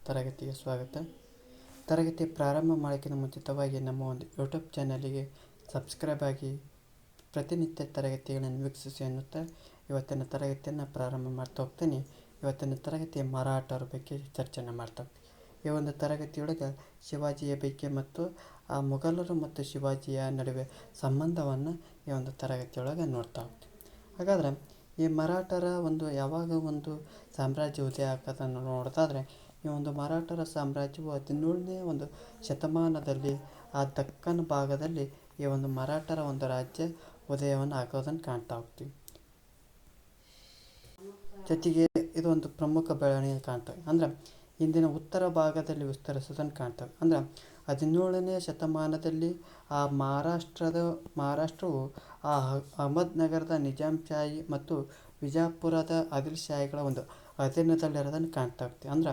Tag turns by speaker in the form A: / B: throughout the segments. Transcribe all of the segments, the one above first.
A: ತರಗತಿಗೆ ಸ್ವಾಗತ. ತರಗತಿ ಪ್ರಾರಂಭ ಮಾಡೋಕ್ಕಿಂತ ಮುಂಚಿತವಾಗಿ ನಮ್ಮ ಒಂದು ಯೂಟ್ಯೂಬ್ ಚಾನಲಿಗೆ ಸಬ್ಸ್ಕ್ರೈಬ್ ಆಗಿ ಪ್ರತಿನಿತ್ಯ ತರಗತಿಗಳನ್ನು ವೀಕ್ಷಿಸಿ ಎನ್ನುತ್ತಾ ಇವತ್ತಿನ ತರಗತಿಯನ್ನು ಪ್ರಾರಂಭ ಮಾಡ್ತಾ ಹೋಗ್ತೀನಿ. ಇವತ್ತಿನ ತರಗತಿ ಮರಾಠರ ಬಗ್ಗೆ ಚರ್ಚೆಯನ್ನು ಮಾಡ್ತಾ ಹೋಗ್ತೀನಿ. ಈ ಒಂದು ತರಗತಿಯೊಳಗೆ ಶಿವಾಜಿಯ ಬಗ್ಗೆ ಮತ್ತು ಆ ಮೊಘಲರು ಮತ್ತು ಶಿವಾಜಿಯ ನಡುವೆ ಸಂಬಂಧವನ್ನು ಈ ಒಂದು ತರಗತಿಯೊಳಗೆ ನೋಡ್ತಾ ಹೋಗ್ತೀವಿ. ಹಾಗಾದರೆ ಈ ಮರಾಠರ ಯಾವಾಗ ಒಂದು ಸಾಮ್ರಾಜ್ಯ ಉದಯ ಆಗೋದನ್ನು ನೋಡೋದಾದರೆ, ಈ ಒಂದು ಮರಾಠರ ಸಾಮ್ರಾಜ್ಯವು 17ನೇ ಒಂದು ಶತಮಾನದಲ್ಲಿ ಆ ದಕ್ಕನ್ ಭಾಗದಲ್ಲಿ ಈ ಒಂದು ಮರಾಠರ ಒಂದು ರಾಜ್ಯ ಉದಯವನ್ನು ಆಗೋದನ್ನು ಕಾಣ್ತಾ ಹೋಗ್ತೀವಿ. ಜೊತೆಗೆ ಇದು ಒಂದು ಪ್ರಮುಖ ಬೆಳವಣಿಗೆ ಕಾಣ್ತವೆ. ಅಂದರೆ ಇಂದಿನ ಉತ್ತರ ಭಾಗದಲ್ಲಿ ವಿಸ್ತರಿಸೋದನ್ನು ಕಾಣ್ತವೆ. ಅಂದರೆ 17ನೇ ಶತಮಾನದಲ್ಲಿ ಆ ಮಹಾರಾಷ್ಟ್ರವು ಆ ಅಹಮದ್ ನಗರದ ನಿಜಾಂಶಾಹಿ ಮತ್ತು ವಿಜಾಪುರದ ಆದಿಲ್ಶಾಹಿಗಳ ಒಂದು ಅಧೀನದಲ್ಲಿರೋದನ್ನು ಕಾಣ್ತಾ ಹೋಗ್ತೀವಿ. ಅಂದ್ರೆ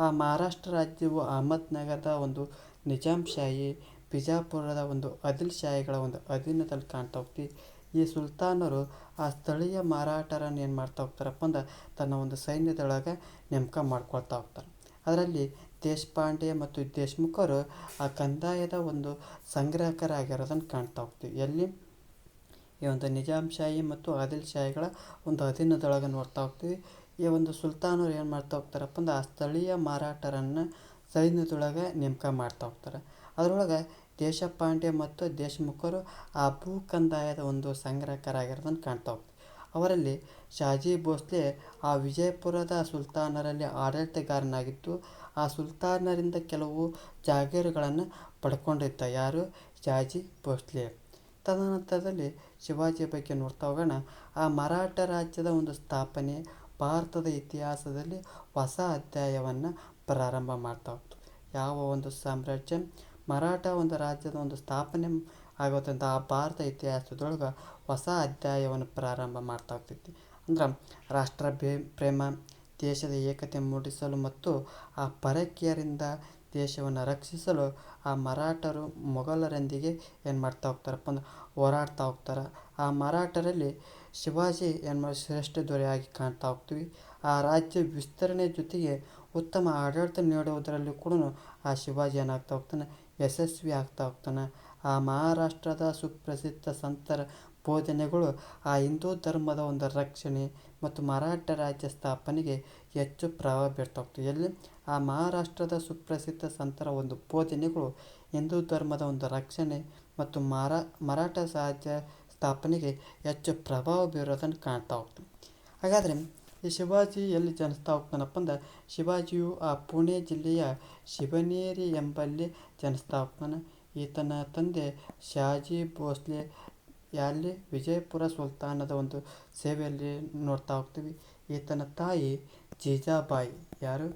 A: ಆ ಮಹಾರಾಷ್ಟ್ರ ರಾಜ್ಯವು ಅಹಮದ್ ನಗರದ ಒಂದು ನಿಜಾಂಶಾಹಿ, ಬಿಜಾಪುರದ ಒಂದು ಆದಿಲ್ಶಾಹಿಗಳ ಒಂದು ಅಧೀನದಲ್ಲಿ ಕಾಣ್ತಾ ಹೋಗ್ತೀವಿ. ಈ ಸುಲ್ತಾನರು ಆ ಸ್ಥಳೀಯ ಮರಾಠರನ್ನು ಏನು ಮಾಡ್ತಾ ಹೋಗ್ತಾರಪ್ಪ ಅಂದ್ರೆ ತನ್ನ ಒಂದು ಸೈನ್ಯದೊಳಗೆ ನೇಮಕ ಮಾಡ್ಕೊಳ್ತಾ ಹೋಗ್ತಾರೆ. ಅದರಲ್ಲಿ ದೇಶಪಾಂಡೆ ಮತ್ತು ದೇಶಮುಖರು ಆ ಕಂದಾಯದ ಒಂದು ಸಂಗ್ರಾಹಕರಾಗಿರೋದನ್ನು ಕಾಣ್ತಾ ಹೋಗ್ತೀವಿ. ಎಲ್ಲಿ ಈ ಒಂದು ನಿಜಾಂಶಾಹಿ ಮತ್ತು ಆದಿಲ್ಶಾಹಿಗಳ ಒಂದು ಅಧೀನದೊಳಗೆ ನೋಡ್ತಾ ಹೋಗ್ತೀವಿ. ಈ ಒಂದು ಸುಲ್ತಾನರು ಏನು ಮಾಡ್ತಾ ಹೋಗ್ತಾರಪ್ಪ ಅಂದ್ರೆ ಆ ಸ್ಥಳೀಯ ಮರಾಠರನ್ನು ಸೈನ್ಯದೊಳಗೆ ನೇಮಕ ಮಾಡ್ತಾ ಹೋಗ್ತಾರೆ. ಅದರೊಳಗೆ ದೇಶಪಾಂಡೆ ಮತ್ತು ದೇಶಮುಖರು ಆ ಭೂ ಕಂದಾಯದ ಒಂದು ಸಂಗ್ರಾಹಕರಾಗಿರೋದನ್ನು ಕಾಣ್ತಾ ಹೋಗ್ತೀವಿ. ಅವರಲ್ಲಿ ಶಾಜಿ ಭೋಸ್ಲೆ ಆ ವಿಜಯಪುರದ ಸುಲ್ತಾನರಲ್ಲಿ ಆಡಳಿತಗಾರನಾಗಿದ್ದು ಆ ಸುಲ್ತಾನರಿಂದ ಕೆಲವು ಜಾಗೀರುಗಳನ್ನು ಪಡ್ಕೊಂಡಿದ್ದ. ಯಾರು? ಶಾಜಿ ಭೋಸ್ಲೆ. ತದನಂತರದಲ್ಲಿ ಶಿವಾಜಿಯ ಬಗ್ಗೆ ನೋಡ್ತಾ ಹೋಗೋಣ. ಆ ಮರಾಠ ರಾಜ್ಯದ ಒಂದು ಸ್ಥಾಪನೆ ಭಾರತದ ಇತಿಹಾಸದಲ್ಲಿ ಹೊಸ ಅಧ್ಯಾಯವನ್ನು ಪ್ರಾರಂಭ ಮಾಡ್ತಾ ಹೋಗ್ತು. ಯಾವ ಒಂದು ಸಾಮ್ರಾಜ್ಯ ಮರಾಠ ಒಂದು ರಾಜ್ಯದ ಒಂದು ಸ್ಥಾಪನೆ ಆಗೋದ್ರಿಂದ ಆ ಭಾರತ ಇತಿಹಾಸದೊಳಗೆ ಹೊಸ ಅಧ್ಯಾಯವನ್ನು ಪ್ರಾರಂಭ ಮಾಡ್ತಾ ಹೋಗ್ತೈತಿ. ಅಂದ್ರೆ ರಾಷ್ಟ್ರ ಪ್ರೇಮ, ದೇಶದ ಏಕತೆ ಮೂಡಿಸಲು ಮತ್ತು ಆ ಪರಕೀಯರಿಂದ ದೇಶವನ್ನು ರಕ್ಷಿಸಲು ಆ ಮರಾಠರು ಮೊಘಲರೊಂದಿಗೆ ಏನು ಮಾಡ್ತಾ ಹೋಗ್ತಾರಪ್ಪ ಅಂದ್ರೆ ಹೋರಾಡ್ತಾ ಹೋಗ್ತಾರೆ. ಆ ಮರಾಠರಲ್ಲಿ ಶಿವಾಜಿ ಶ್ರೇಷ್ಠ ದೊರೆಯಾಗಿ ಕಾಣ್ತಾ ಹೋಗ್ತೀವಿ. ಆ ರಾಜ್ಯ ವಿಸ್ತರಣೆ ಜೊತೆಗೆ ಉತ್ತಮ ಆಡಳಿತ ನೀಡುವುದರಲ್ಲಿ ಕೂಡ ಆ ಶಿವಾಜಿ ಏನಾಗ್ತಾ ಹೋಗ್ತಾನೆ, ಯಶಸ್ವಿ ಆಗ್ತಾ ಹೋಗ್ತಾನೆ. ಆ ಮಹಾರಾಷ್ಟ್ರದ ಸುಪ್ರಸಿದ್ಧ ಸಂತರ ಬೋಧನೆಗಳು ಆ ಹಿಂದೂ ಧರ್ಮದ ಒಂದು ರಕ್ಷಣೆ ಮತ್ತು ಮರಾಠ ರಾಜ್ಯ ಸ್ಥಾಪನೆಗೆ ಹೆಚ್ಚು ಪ್ರಭಾವ ಬೀರ್ತಾ ಹೋಗ್ತವೆ. ಎಲ್ಲಿ ಆ ಮಹಾರಾಷ್ಟ್ರದ ಸುಪ್ರಸಿದ್ಧ ಸಂತರ ಒಂದು ಬೋಧನೆಗಳು ಹಿಂದೂ ಧರ್ಮದ ಒಂದು ರಕ್ಷಣೆ ಮತ್ತು ಮರಾಠ ರಾಜ್ಯ ಸ್ಥಾಪನೆಗೆ ಹೆಚ್ಚು ಪ್ರಭಾವ ಬೀರೋದನ್ನು ಕಾಣ್ತಾ ಹೋಗ್ತೀವಿ. ಹಾಗಾದರೆ ಈ ಶಿವಾಜಿ ಎಲ್ಲಿ ಜನಿಸ್ತಾ ಹೋಗ್ತಾನಪ್ಪ ಅಂದ್ರೆ ಶಿವಾಜಿಯು ಆ ಪುಣೆ ಜಿಲ್ಲೆಯ ಶಿವನೇರಿ ಎಂಬಲ್ಲಿ ಜನಿಸ್ತಾ ಹೋಗ್ತಾನೆ. ಈತನ ತಂದೆ ಶಾಜಿ ಭೋಸ್ಲೆ ಅಲ್ಲಿ ವಿಜಯಪುರ ಸುಲ್ತಾನದ ಒಂದು ಸೇವೆಯಲ್ಲಿ ನೋಡ್ತಾ ಹೋಗ್ತೀವಿ. ಈತನ ತಾಯಿ ಜೀಜಾಬಾಯಿ. ಯಾರು?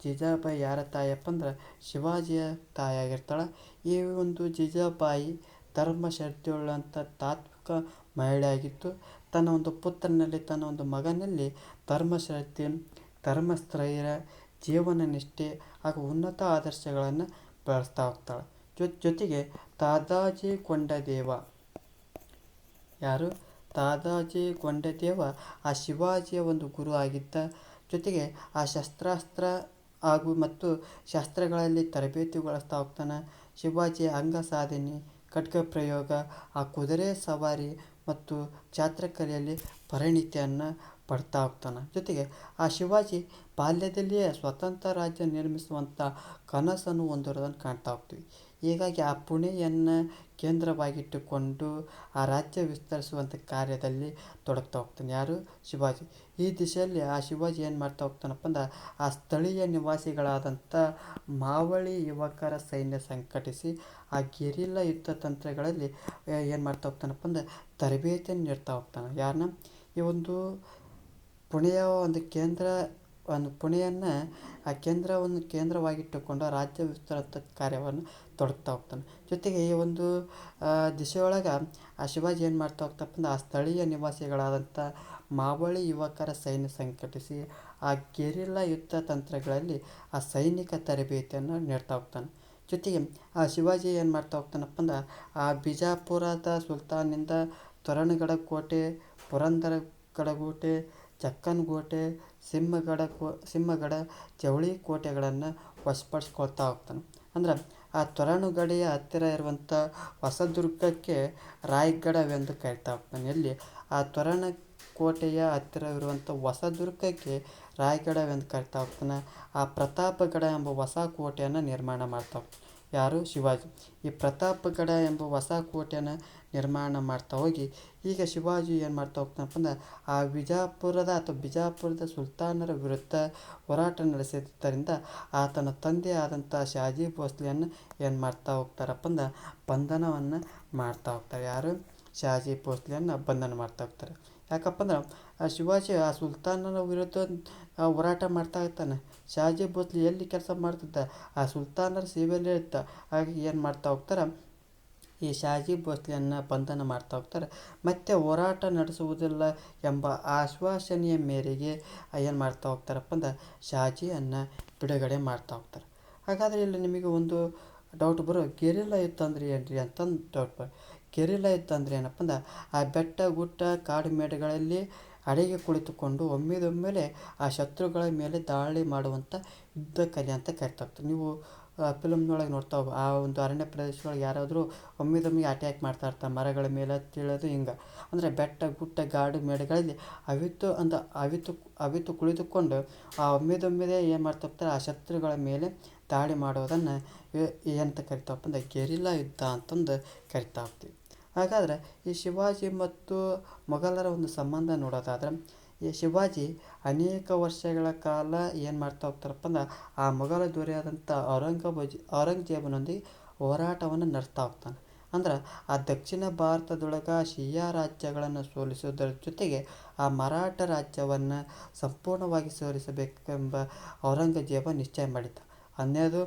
A: ಜೀಜಾಬಾಯಿ ಯಾರ ತಾಯಿಯಪ್ಪ ಅಂದ್ರೆ ಶಿವಾಜಿಯ ತಾಯಿಯಾಗಿರ್ತಾಳೆ. ಈ ಒಂದು ಜೀಜಾಬಾಯಿ ಧರ್ಮಶ್ರದ್ಧೆಯುಳ್ಳಂಥ ತಾತ್ವಿಕ ಮಹಿಳೆಯಾಗಿದ್ದು ತನ್ನ ಒಂದು ಪುತ್ರನಲ್ಲಿ, ತನ್ನ ಒಂದು ಮಗನಲ್ಲಿ ಧರ್ಮಶ್ರದ್ಧೆ, ಧರ್ಮಸ್ಥೈರ್ಯ, ಜೀವನ ನಿಷ್ಠೆ ಹಾಗೂ ಉನ್ನತ ಆದರ್ಶಗಳನ್ನು ಬೆಳೆಸ್ತಾ ಹೋಗ್ತಾಳೆ. ಜೊತೆಗೆ ದಾದಾಜಿ ಕೊಂಡದೇವ. ಯಾರು? ದಾದಾಜಿ ಕೊಂಡದೇವ ಆ ಶಿವಾಜಿಯ ಒಂದು ಗುರು ಆಗಿದ್ದ. ಜೊತೆಗೆ ಆ ಶಸ್ತ್ರಾಸ್ತ್ರ ಮತ್ತು ಶಾಸ್ತ್ರಗಳಲ್ಲಿ ತರಬೇತಿಗೊಳಿಸ್ತಾ ಹೋಗ್ತಾನೆ. ಶಿವಾಜಿಯ ಅಂಗ ಸಾಧನೆ, ಖಡ್ಗ ಪ್ರಯೋಗ, ಆ ಕುದುರೆ ಸವಾರಿ ಮತ್ತು ಛಾತ್ರಕಲೆಯಲ್ಲಿ ಪರಿಣಿತಿಯನ್ನು ಪಡ್ತಾ ಹೋಗ್ತಾನೆ. ಜೊತೆಗೆ ಆ ಶಿವಾಜಿ ಬಾಲ್ಯದಲ್ಲಿಯೇ ಸ್ವತಂತ್ರ ರಾಜ್ಯ ನಿರ್ಮಿಸುವಂಥ ಕನಸನ್ನು ಹೊಂದಿರೋದನ್ನು ಕಾಣ್ತಾ ಹೋಗ್ತೀವಿ. ಹೀಗಾಗಿ ಆ ಪುಣೆಯನ್ನು ಕೇಂದ್ರವಾಗಿಟ್ಟುಕೊಂಡು ಆ ರಾಜ್ಯ ವಿಸ್ತರಿಸುವಂಥ ಕಾರ್ಯದಲ್ಲಿ ತೊಡಗ್ತಾ ಹೋಗ್ತಾನೆ. ಯಾರು? ಶಿವಾಜಿ. ಈ ದಿಶೆಯಲ್ಲಿ ಆ ಶಿವಾಜಿ ಏನು ಮಾಡ್ತಾ ಹೋಗ್ತಾನಪ್ಪ ಅಂದ್ರೆ ಆ ಸ್ಥಳೀಯ ನಿವಾಸಿಗಳಾದಂಥ ಮಾವಳಿ ಯುವಕರ ಸೈನ್ಯ ಸಂಘಟಿಸಿ ಆ ಗೆರಿಲ್ಲಾ ಯುದ್ಧ ತಂತ್ರಗಳಲ್ಲಿ ಏನು ಮಾಡ್ತಾ ಹೋಗ್ತಾನಪ್ಪ ಅಂದ್ರೆ ತರಬೇತಿಯನ್ನು ನೀಡ್ತಾ ಹೋಗ್ತಾನೆ. ಯಾರನ್ನ? ಈ ಒಂದು ಪುಣೆಯ ಒಂದು ಪುಣೆಯನ್ನು ಆ ಕೇಂದ್ರವಾಗಿಟ್ಟುಕೊಂಡು ರಾಜ್ಯ ವಿಸ್ತರಿತ ಕಾರ್ಯವನ್ನು ತೊಡಗ್ತಾ ಹೋಗ್ತಾನೆ. ಜೊತೆಗೆ ಈ ಒಂದು ದಿಶೆಯೊಳಗೆ ಆ ಶಿವಾಜಿ ಏನು ಮಾಡ್ತಾ ಹೋಗ್ತಪ್ಪ ಅಂದ್ರೆ ಆ ಸ್ಥಳೀಯ ನಿವಾಸಿಗಳಾದಂಥ ಮಾವಳಿ ಯುವಕರ ಸೈನ್ಯ ಸಂಘಟಿಸಿ ಆ ಗೆರಿಲ್ಲಾ ಯುದ್ಧ ತಂತ್ರಗಳಲ್ಲಿ ಆ ಸೈನಿಕ ತರಬೇತಿಯನ್ನು ನೀಡ್ತಾ ಹೋಗ್ತಾನೆ. ಜೊತೆಗೆ ಆ ಶಿವಾಜಿ ಏನು ಮಾಡ್ತಾ ಹೋಗ್ತಾನಪ್ಪ ಅಂದ್ರೆ ಆ ಬಿಜಾಪುರದ ಸುಲ್ತಾನಿಂದ ತೋರಣಗಢ ಕೋಟೆ, ಪುರಂದರಗಢ ಕೋಟೆ, ಚಕ್ಕನ್ ಕೋಟೆ, ಸಿಂಹಗಡ ಜವಳಿ ಕೋಟೆಗಳನ್ನು ವಶಪಡಿಸ್ಕೊಳ್ತಾ ಹೋಗ್ತಾನೆ. ಅಂದ್ರೆ ಆ ತೋರಣಗಡೆಯ ಹತ್ತಿರ ಇರುವಂಥ ಹೊಸದುರ್ಗಕ್ಕೆ ರಾಯಗಢವೆಂದು ಕರಿತಾ ಹೋಗ್ತಾನೆ. ಎಲ್ಲಿ ಆ ತೋರಣ ಕೋಟೆಯ ಹತ್ತಿರವಿರುವಂಥ ಹೊಸದುರ್ಗಕ್ಕೆ ರಾಯಗಢವೆಂದು ಕರಿತಾ ಹೋಗ್ತಾನೆ. ಆ ಪ್ರತಾಪಗಢ ಎಂಬ ಹೊಸ ಕೋಟೆಯನ್ನು ನಿರ್ಮಾಣ ಮಾಡ್ತಾ ಹೋಗ್ತಾನೆ. ಯಾರು? ಶಿವಾಜಿ. ಈ ಪ್ರತಾಪಗಢ ಎಂಬ ಹೊಸ ಕೋಟೆಯನ್ನು ನಿರ್ಮಾಣ ಮಾಡ್ತಾ ಹೋಗಿ ಈಗ ಶಿವಾಜಿ ಏನು ಮಾಡ್ತಾ ಹೋಗ್ತಾನಪ್ಪ ಅಂದ್ರೆ ಆ ಬಿಜಾಪುರದ ಸುಲ್ತಾನರ ವಿರುದ್ಧ ಹೋರಾಟ ನಡೆಸಿದ್ದರಿಂದ ಆತನ ತಂದೆ ಆದಂಥ ಶಹಾಜಿ ಭೋಸ್ಲೆಯನ್ನು ಏನು ಮಾಡ್ತಾ ಹೋಗ್ತಾರಪ್ಪ ಅಂದ್ರೆ ಬಂಧನವನ್ನು ಮಾಡ್ತಾ ಹೋಗ್ತಾರೆ. ಯಾರು? ಶಹಾಜಿ ಭೋಸ್ಲೆಯನ್ನು ಬಂಧನ ಮಾಡ್ತಾ ಹೋಗ್ತಾರೆ. ಯಾಕಪ್ಪ ಅಂದ್ರೆ ಆ ಶಿವಾಜಿ ಆ ಸುಲ್ತಾನರ ವಿರುದ್ಧ ಹೋರಾಟ ಮಾಡ್ತಾ ಇರ್ತಾನೆ. ಶಹಾಜಿ ಭೋಸ್ಲೆ ಎಲ್ಲಿ ಕೆಲಸ ಮಾಡ್ತಿದ್ದ? ಆ ಸುಲ್ತಾನರ ಸೇವೆಯಲ್ಲೇ ಇರ್ತ. ಹಾಗಾಗಿ ಏನು ಮಾಡ್ತಾ ಹೋಗ್ತಾರೆ, ಈ ಶಹಾಜಿ ಭೋಸ್ಲೆಯನ್ನು ಬಂಧನ ಮಾಡ್ತಾ ಹೋಗ್ತಾರೆ. ಮತ್ತೆ ಹೋರಾಟ ನಡೆಸುವುದಿಲ್ಲ ಎಂಬ ಆಶ್ವಾಸನೆಯ ಮೇರೆಗೆ ಏನು ಮಾಡ್ತಾ ಹೋಗ್ತಾರಪ್ಪ ಅಂದ್ರೆ ಶಹಾಜಿಯನ್ನು ಬಿಡುಗಡೆ ಮಾಡ್ತಾ ಹೋಗ್ತಾರೆ. ಹಾಗಾದರೆ ಇಲ್ಲಿ ನಿಮಗೆ ಒಂದು ಡೌಟ್ ಗೆರಿಲ್ಲಾ ಯುದ್ಧ ಅಂದ್ರೆ ಏನ್ರಿ ಅಂತಂದು ಡೌಟ್ ಗೆರಿಲ್ಲಾ ಯುದ್ಧ ಅಂದ್ರೆ ಏನಪ್ಪ ಅಂದ್ರೆ ಆ ಬೆಟ್ಟ ಗುಡ್ಡ ಕಾಡು ಮೇಡುಗಳಲ್ಲಿ ಅಡಗಿ ಕುಳಿತುಕೊಂಡು ಒಮ್ಮೆಲೆ ಆ ಶತ್ರುಗಳ ಮೇಲೆ ದಾಳಿ ಮಾಡುವಂಥ ಯುದ್ಧ ಕಲೆ ಅಂತ ಕರಿತಾ ಹೋಗ್ತಾರೆ. ನೀವು ಫಿಲಮ್ನೊಳಗೆ ನೋಡ್ತಾ ಆ ಒಂದು ಅರಣ್ಯ ಪ್ರದೇಶದೊಳಗೆ ಯಾರಾದರೂ ಒಮ್ಮೆದೊಮ್ಮೆಗೆ ಅಟ್ಯಾಕ್ ಮಾಡ್ತಾ ಇರ್ತಾರೆ, ಮರಗಳ ಮೇಲೆ ಹತ್ತಿಳೋದು ಹಿಂಗೆ. ಅಂದರೆ ಬೆಟ್ಟ ಗುಡ್ಡ ಗಾಡು ಮೇಡುಗಳಲ್ಲಿ ಅವಿತು ಕುಳಿತುಕೊಂಡು ಆ ಒಮ್ಮೆದೊಮ್ಮೆದೇ ಏನು ಮಾಡ್ತಾ ಹೋಗ್ತಾರೆ, ಆ ಶತ್ರುಗಳ ಮೇಲೆ ದಾಳಿ ಮಾಡೋದನ್ನು ಏನಂತ ಕರಿತಾವಪ್ಪ ಅಂದರೆ ಗೆರಿಲ್ಲಾ ಯುದ್ಧ ಅಂತಂದು ಕರಿತಾ ಹೋಗ್ತೀವಿ. ಹಾಗಾದರೆ ಈ ಶಿವಾಜಿ ಮತ್ತು ಮೊಘಲರ ಒಂದು ಸಂಬಂಧ ನೋಡೋದಾದ್ರೆ, ಈ ಶಿವಾಜಿ ಅನೇಕ ವರ್ಷಗಳ ಕಾಲ ಏನು ಮಾಡ್ತಾ ಹೋಗ್ತಾರಪ್ಪ ಅಂದ್ರೆ ಆ ಮೊಘಲ ದೊರೆಯಾದಂಥ ಔರಂಗಜೇಬನೊಂದಿಗೆ ಹೋರಾಟವನ್ನು ನಡೆಸ್ತಾ ಹೋಗ್ತಾನೆ. ಅಂದ್ರೆ ಆ ದಕ್ಷಿಣ ಭಾರತದೊಳಗೆ ಶಿಯಾ ರಾಜ್ಯಗಳನ್ನು ಸೋಲಿಸೋದರ ಜೊತೆಗೆ ಆ ಮರಾಠ ರಾಜ್ಯವನ್ನು ಸಂಪೂರ್ಣವಾಗಿ ಸೋಲಿಸಬೇಕೆಂಬ ಔರಂಗಜೇಬ ನಿಶ್ಚಯ ಮಾಡಿದ್ದ. ಅನ್ನೋದು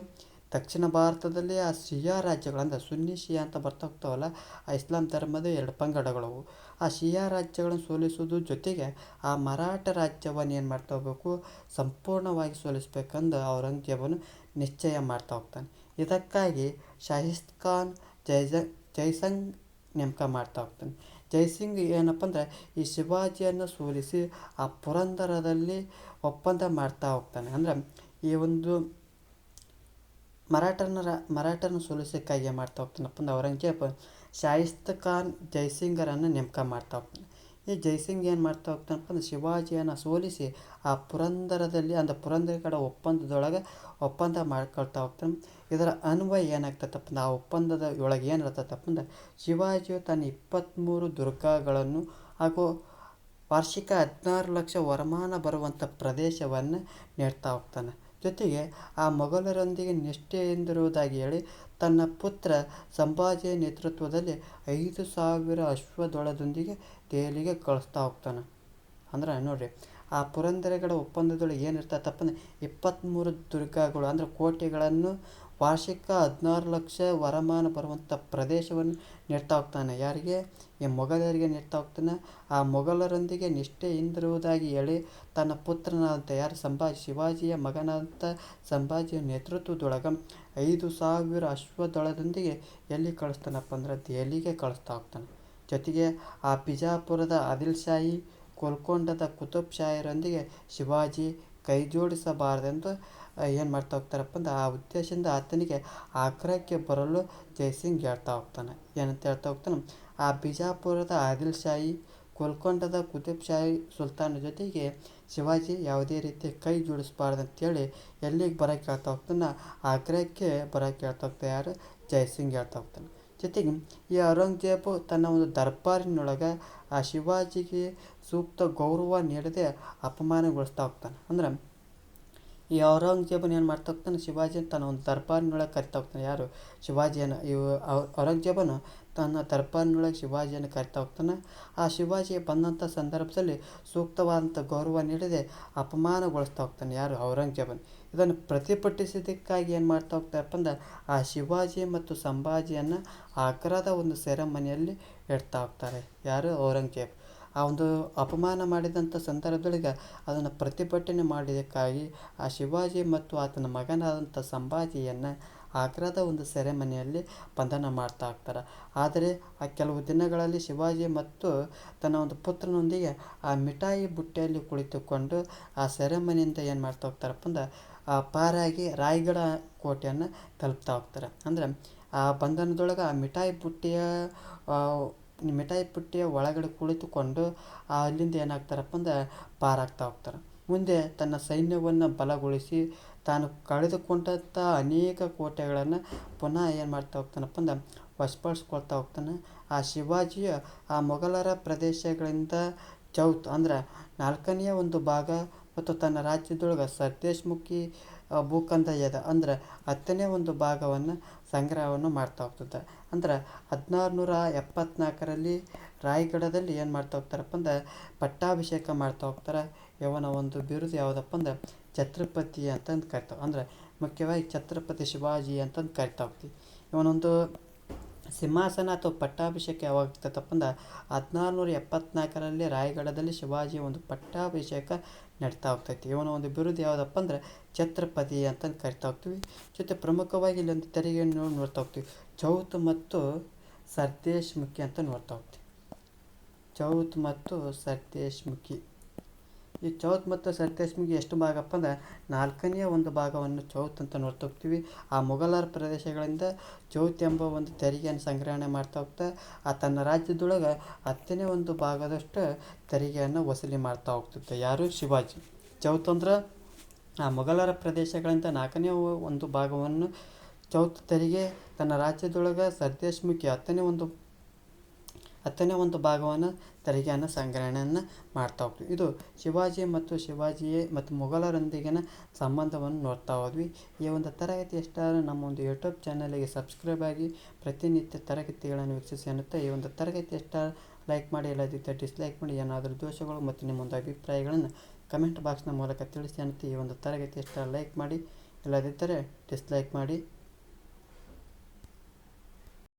A: ದಕ್ಷಿಣ ಭಾರತದಲ್ಲಿ ಆ ಶಿಯಾ ರಾಜ್ಯಗಳು ಅಂದರೆ ಸುನ್ನಿ ಶಿಯಾ ಅಂತ ಬರ್ತಾ ಹೋಗ್ತಾವಲ್ಲ, ಆ ಇಸ್ಲಾಂ ಧರ್ಮದ 2 ಪಂಗಡಗಳವು. ಆ ಶಿಯಾ ರಾಜ್ಯಗಳನ್ನು ಸೋಲಿಸೋದ್ರ ಜೊತೆಗೆ ಆ ಮರಾಠ ರಾಜ್ಯವನ್ನು ಏನು ಮಾಡ್ತಾ ಹೋಗ್ಬೇಕು, ಸಂಪೂರ್ಣವಾಗಿ ಸೋಲಿಸಬೇಕೆಂದು ಔರಂಗಜೇಬನು ನಿಶ್ಚಯ ಮಾಡ್ತಾ ಹೋಗ್ತಾನೆ. ಇದಕ್ಕಾಗಿ ಶಾಹಿದ್ ಖಾನ್ ಜೈಸಿಂಗ್ ನೇಮಕ ಮಾಡ್ತಾ ಹೋಗ್ತಾನೆ. ಜೈಸಿಂಗ್ ಏನಪ್ಪ ಅಂದರೆ ಈ ಶಿವಾಜಿಯನ್ನು ಸೋಲಿಸಿ ಆ ಪುರಂದರದಲ್ಲಿ ಒಪ್ಪಂದ ಮಾಡ್ತಾ ಹೋಗ್ತಾನೆ. ಅಂದರೆ ಈ ಒಂದು ಮರಾಠರನ್ನು ಸೋಲಿಸೋಕ್ಕಾಗಿ ಏನು ಮಾಡ್ತಾ ಹೋಗ್ತಾನಪ್ಪ ಅಂದ್ರೆ ಔರಂಗಜೇಬ ಶಾಹಿದ್ ಖಾನ್ ಜೈಸಿಂಗರನ್ನು ನೇಮಕ ಮಾಡ್ತಾ ಹೋಗ್ತಾನೆ. ಈ ಜೈಸಿಂಗ್ ಏನು ಮಾಡ್ತಾ ಹೋಗ್ತಾನಪ್ಪ ಅಂದ್ರೆ ಶಿವಾಜಿಯನ್ನು ಸೋಲಿಸಿ ಆ ಪುರಂದರದಲ್ಲಿ ಅಂದರೆ ಪುರಂದರಗಡ ಒಪ್ಪಂದದೊಳಗೆ ಒಪ್ಪಂದ ಮಾಡ್ಕೊಳ್ತಾ ಹೋಗ್ತಾನೆ. ಇದರ ಅನ್ವಯ ಏನಾಗ್ತದಪ್ಪ ಅಂದ್ರೆ ಆ ಒಪ್ಪಂದದ ಒಳಗೆ ಏನಿರ್ತದಪ್ಪ ಅಂದ್ರೆ ಶಿವಾಜಿಯು ತನ್ನ 23 ದುರ್ಗಗಳನ್ನು ಹಾಗೂ ವಾರ್ಷಿಕ 16 ಲಕ್ಷ ವರಮಾನ ಬರುವಂಥ ಪ್ರದೇಶವನ್ನು ನೀಡ್ತಾ ಹೋಗ್ತಾನೆ. ಜೊತೆಗೆ ಆ ಮೊಘಲರೊಂದಿಗೆ ನಿಷ್ಠೆಯಿಂದಿರುವುದಾಗಿ ಹೇಳಿ ತನ್ನ ಪುತ್ರ ಸಂಭಾಜಿಯ ನೇತೃತ್ವದಲ್ಲಿ 5,000 ಅಶ್ವದಳದೊಂದಿಗೆ ದೆಹಲಿಗೆ ಕಳಿಸ್ತಾ ಹೋಗ್ತಾನೆ. ಅಂದ್ರೆ ನೋಡಿರಿ, ಆ ಪುರಂದರಗಡ ಒಪ್ಪಂದದೊಳಗೆ ಏನಿರ್ತದಪ್ಪ ಅಂದರೆ 23 ದುರ್ಗಗಳು ಅಂದರೆ ಕೋಟೆಗಳನ್ನು ವಾರ್ಷಿಕ 16 ಲಕ್ಷ ವರಮಾನ ಬರುವಂಥ ಪ್ರದೇಶವನ್ನು ನೀಡ್ತಾ ಹೋಗ್ತಾನೆ. ಯಾರಿಗೆ? ಈ ಮೊಘಲರಿಗೆ ನೀಡ್ತಾ ಹೋಗ್ತಾನೆ. ಆ ಮೊಘಲರೊಂದಿಗೆ ನಿಷ್ಠೆಯಿಂದಿರುವುದಾಗಿ ಹೇಳಿ ತನ್ನ ಪುತ್ರನಾದಂಥ ಶಿವಾಜಿಯ ಮಗನಾದಂಥ ಸಂಭಾಜಿಯ ನೇತೃತ್ವದೊಳಗೆ 5,000 ಅಶ್ವದಳದೊಂದಿಗೆ ಎಲ್ಲಿ ಕಳಿಸ್ತಾನಪ್ಪ ಅಂದ್ರೆ ದೆಹಲಿಗೆ ಕಳಿಸ್ತಾ ಹೋಗ್ತಾನೆ. ಜೊತೆಗೆ ಆ ಬಿಜಾಪುರದ ಆದಿಲ್ ಶಾಹಿ, ಗೋಲ್ಕೊಂಡದ ಕುತುಬ್ ಶಾಹಿರೊಂದಿಗೆ ಶಿವಾಜಿ ಕೈ ಜೋಡಿಸಬಾರದೆಂದು ಏನು ಮಾಡ್ತಾ ಹೋಗ್ತಾರಪ್ಪ ಅಂದ್ರೆ ಆ ಉದ್ದೇಶದಿಂದ ಆತನಿಗೆ ಆಗ್ರಾಕ್ಕೆ ಬರಲು ಜೈಸಿಂಗ್ ಹೇಳ್ತಾ ಹೋಗ್ತಾನೆ. ಏನಂತ ಹೇಳ್ತಾ ಹೋಗ್ತಾನೆ, ಆ ಬಿಜಾಪುರದ ಆದಿಲ್ ಶಾಹಿ, ಗೋಲ್ಕೊಂಡದ ಕುತುಬ್ ಶಾಹಿ ಸುಲ್ತಾನ ಜೊತೆಗೆ ಶಿವಾಜಿ ಯಾವುದೇ ರೀತಿ ಕೈ ಜೋಡಿಸಬಾರ್ದಂತೇಳಿ ಎಲ್ಲಿಗೆ ಬರೋಕ್ಕೆ ಹೇಳ್ತಾ ಹೋಗ್ತಾನೆ, ಆಗ್ರಾಕ್ಕೆ ಬರೋಕ್ಕೆ ಹೇಳ್ತಾ ಹೋಗ್ತಾನೆ. ಯಾರು? ಜೈಸಿಂಗ್ ಹೇಳ್ತಾ ಹೋಗ್ತಾನೆ. ಜೊತೆಗೆ ಈ ಔರಂಗಜೇಬು ತನ್ನ ಒಂದು ದರ್ಬಾರಿನೊಳಗೆ ಆ ಶಿವಾಜಿಗೆ ಸೂಕ್ತ ಗೌರವ ನೀಡದೆ ಅಪಮಾನಗೊಳಿಸ್ತಾ ಹೋಗ್ತಾನೆ. ಅಂದ್ರೆ ಈ ಔರಂಗಜೇಬನ ಏನು ಮಾಡ್ತಾ ಹೋಗ್ತಾನೆ, ಶಿವಾಜಿಯನ್ನು ತನ್ನ ಒಂದು ದರ್ಬಾರಿನೊಳಗೆ ಕರಿತಾ ಹೋಗ್ತಾನೆ. ಯಾರು? ಶಿವಾಜಿಯನ್ನು. ಔರಂಗಜೇಬನು ತನ್ನ ದರ್ಬಾರಿನೊಳಗೆ ಶಿವಾಜಿಯನ್ನು ಕರಿತಾ ಹೋಗ್ತಾನೆ. ಆ ಶಿವಾಜಿ ಬಂದಂಥ ಸಂದರ್ಭದಲ್ಲಿ ಸೂಕ್ತವಾದಂಥ ಗೌರವ ನೀಡದೆ ಅಪಮಾನಗೊಳಿಸ್ತಾ ಹೋಗ್ತಾನೆ. ಯಾರು? ಔರಂಗಜೇಬನು. ಇದನ್ನು ಪ್ರತಿಭಟಿಸಿದ್ದಕ್ಕಾಗಿ ಏನು ಮಾಡ್ತಾ ಹೋಗ್ತಾರಪ್ಪ ಅಂದ್ರೆ ಆ ಶಿವಾಜಿ ಮತ್ತು ಸಂಭಾಜಿಯನ್ನು ಆಗ್ರಾದ ಒಂದು ಸೆರೆಮನೆಯಲ್ಲಿ ಇಡ್ತಾ ಹೋಗ್ತಾರೆ. ಯಾರು? ಔರಂಗಜೇಬ್. ಆ ಒಂದು ಅಪಮಾನ ಮಾಡಿದಂಥ ಸಂದರ್ಭದೊಳಗೆ ಅದನ್ನು ಪ್ರತಿಭಟನೆ ಮಾಡಿದ್ದಕ್ಕಾಗಿ ಆ ಶಿವಾಜಿ ಮತ್ತು ಆತನ ಮಗನಾದಂಥ ಸಂಭಾಜಿಯನ್ನು ಆಗ್ರಾದ ಒಂದು ಸೆರೆಮನೆಯಲ್ಲಿ ಬಂಧನ ಮಾಡ್ತಾ ಹೋಗ್ತಾರೆ. ಆದರೆ ಆ ಕೆಲವು ದಿನಗಳಲ್ಲಿ ಶಿವಾಜಿ ಮತ್ತು ತನ್ನ ಒಂದು ಪುತ್ರನೊಂದಿಗೆ ಆ ಮಿಠಾಯಿ ಬುಟ್ಟಿಯಲ್ಲಿ ಕುಳಿತುಕೊಂಡು ಆ ಸೆರೆಮನೆಯಿಂದ ಏನು ಮಾಡ್ತಾ ಹೋಗ್ತಾರಪ್ಪ ಅಂದ್ರೆ ಪಾರಾಗಿ ರಾಯಗಢ ಕೋಟೆಯನ್ನು ತಲುಪ್ತಾ ಹೋಗ್ತಾರೆ. ಅಂದರೆ ಆ ಬಂಧನದೊಳಗೆ ಆ ಮಿಠಾಯಿ ಪುಟ್ಟಿಯ ಒಳಗಡೆ ಕುಳಿತುಕೊಂಡು ಅಲ್ಲಿಂದ ಏನಾಗ್ತಾರಪ್ಪ ಅಂದ್ರೆ ಪಾರಾಗ್ತಾ ಹೋಗ್ತಾರೆ. ಮುಂದೆ ತನ್ನ ಸೈನ್ಯವನ್ನು ಬಲಗೊಳಿಸಿ ತಾನು ಕಳೆದುಕೊಂಡಂಥ ಅನೇಕ ಕೋಟೆಗಳನ್ನು ಪುನಃ ಏನು ಮಾಡ್ತಾ ಹೋಗ್ತಾನಪ್ಪ ಅಂದ್ರೆ ವಶಪಡಿಸ್ಕೊಳ್ತಾ ಹೋಗ್ತಾನೆ. ಆ ಶಿವಾಜಿಯ ಆ ಮೊಘಲರ ಪ್ರದೇಶಗಳಿಂದ ಚೌತ್ ಅಂದ್ರೆ 4ನೇ ಒಂದು ಭಾಗ ಮತ್ತು ತನ್ನ ರಾಜ್ಯದೊಳಗೆ ಸರ್ದೇಶಮುಖಿ ಭೂಖಂಡ ಎದ ಅಂದ್ರೆ 10ನೇ ಒಂದು ಭಾಗವನ್ನು ಸಂಗ್ರಹವನ್ನು ಮಾಡ್ತಾ ಹೋಗ್ತದೆ. ಅಂದ್ರೆ 1674ರಲ್ಲಿ ರಾಯಗಢದಲ್ಲಿ ಏನು ಮಾಡ್ತಾ ಹೋಗ್ತಾರಪ್ಪ ಅಂದ್ರೆ ಪಟ್ಟಾಭಿಷೇಕ ಮಾಡ್ತಾ ಹೋಗ್ತಾರೆ. ಇವನ ಒಂದು ಬಿರುದು ಯಾವುದಪ್ಪ ಅಂದ್ರೆ ಛತ್ರಪತಿ ಅಂತಂದು ಕರಿತಾವೆ. ಅಂದರೆ ಮುಖ್ಯವಾಗಿ ಛತ್ರಪತಿ ಶಿವಾಜಿ ಅಂತಂದು ಕರಿತಾ ಹೋಗ್ತೀವಿ. ಇವನೊಂದು ಸಿಂಹಾಸನ ಅಥವಾ ಪಟ್ಟಾಭಿಷೇಕ ಯಾವಾಗ ಆಗ್ತೈತಪ್ಪ ಅಂದ್ರೆ 1674ರಲ್ಲಿ ರಾಯಗಢದಲ್ಲಿ ಶಿವಾಜಿಯ ಒಂದು ಪಟ್ಟಾಭಿಷೇಕ ನಡೀತಾ ಹೋಗ್ತೈತಿ. ಇವನ ಒಂದು ಬಿರುದು ಯಾವುದಪ್ಪ ಅಂದ್ರೆ ಛತ್ರಪತಿ ಅಂತಂದು ಕರಿತಾ ಹೋಗ್ತೀವಿ. ಜೊತೆ ಪ್ರಮುಖವಾಗಿ ಇಲ್ಲೊಂದು ತೆರಿಗೆಯನ್ನು ನೋಡ್ತಾ ಹೋಗ್ತೀವಿ. ಚೌತ್ ಮತ್ತು ಸರ್ದೇಶಮುಖಿ ಅಂತ ನೋಡ್ತಾ ಹೋಗ್ತೀವಿ. ಚೌತ್ ಮತ್ತು ಸರ್ದೇಶಮುಖಿ. ಈ ಚೌತ್ ಮತ್ತು ಸರ್ದೇಶಮುಖಿ ಎಷ್ಟು ಭಾಗಪ್ಪ ಅಂದ್ರೆ 4ನೇ ಒಂದು ಭಾಗವನ್ನು ಚೌತ್ ಅಂತ ನೋಡ್ತಾ ಹೋಗ್ತೀವಿ. ಆ ಮೊಘಲರ ಪ್ರದೇಶಗಳಿಂದ ಚೌತ್ ಎಂಬ ಒಂದು ತೆರಿಗೆಯನ್ನು ಸಂಗ್ರಹಣೆ ಮಾಡ್ತಾ ಹೋಗ್ತಾ ತನ್ನ ರಾಜ್ಯದೊಳಗೆ 10ನೇ ಒಂದು ಭಾಗದಷ್ಟು ತೆರಿಗೆಯನ್ನು ವಸೂಲಿ ಮಾಡ್ತಾ ಹೋಗ್ತಿದ್ದ ಯಾರು ಶಿವಾಜಿ. ಚೌತ್ ಅಂದ್ರೆ ಆ ಮೊಘಲರ ಪ್ರದೇಶಗಳಿಂದ 4ನೇ ಒಂದು ಭಾಗವನ್ನು ಚೌತ್ ತೆರಿಗೆ ತನ್ನ ರಾಜ್ಯದೊಳಗೆ ಸರ್ದೇಶಮುಖಿ 10ನೇ ಒಂದು ಭಾಗವನ್ನು ತೆರಿಗೆಯನ್ನು ಸಂಗ್ರಹಣೆಯನ್ನು ಮಾಡ್ತಾ ಹೋಗ್ತೀವಿ. ಇದು ಶಿವಾಜಿ ಮತ್ತು ಮೊಘಲರೊಂದಿಗಿನ ಸಂಬಂಧವನ್ನು ನೋಡ್ತಾ ಹೋದ್ವಿ. ಈ ಒಂದು ತರಗತಿ ಎಷ್ಟಾದರೂ ನಮ್ಮ ಒಂದು ಯೂಟ್ಯೂಬ್ ಚಾನಲಿಗೆ ಸಬ್ಸ್ಕ್ರೈಬ್ ಆಗಿ ಪ್ರತಿನಿತ್ಯ ತರಗತಿಗಳನ್ನು ವೀಕ್ಷಿಸಿ ಅನ್ನುತ್ತಾ ಈ ಒಂದು ತರಗತಿ ಎಷ್ಟಾದರೂ ಲೈಕ್ ಮಾಡಿ, ಇಲ್ಲದಿದ್ದರೆ ಡಿಸ್ಲೈಕ್ ಮಾಡಿ. ಏನಾದರೂ ದೋಷಗಳು ಮತ್ತು ನಿಮ್ಮೊಂದು ಅಭಿಪ್ರಾಯಗಳನ್ನು ಕಮೆಂಟ್ ಬಾಕ್ಸ್ನ ಮೂಲಕ ತಿಳಿಸಿ ಅನ್ನುತ್ತಾ ಈ ಒಂದು ತರಗತಿ ಎಷ್ಟಾದರೂ ಲೈಕ್ ಮಾಡಿ, ಇಲ್ಲದಿದ್ದರೆ ಡಿಸ್ಲೈಕ್ ಮಾಡಿ.